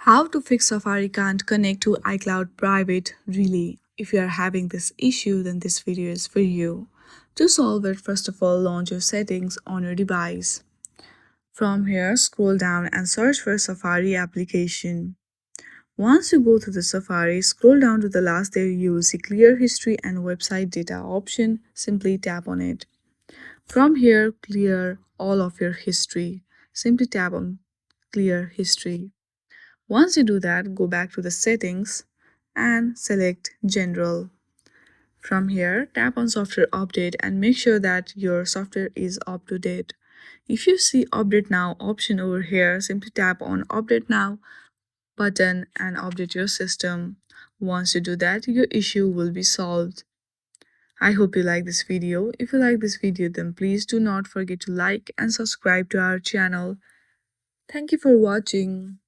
How to fix Safari can't connect to iCloud Private Relay. If you are having this issue, then this video is for you. To solve it, first of all, launch your settings on your device. From here, scroll down and search for Safari application. Once you go to the Safari, scroll down to the last there you will see Clear History and Website Data option. Simply tap on it. From here, clear all of your history. Simply tap on Clear History. Once you do that, go back to the settings and select General. From here, tap on Software Update and make sure that your software is up to date. If you see Update Now option over here, simply tap on Update Now button and update your system. Once you do that, your issue will be solved. I hope you like this video. If you like this video, then please do not forget to like and subscribe to our channel. Thank you for watching.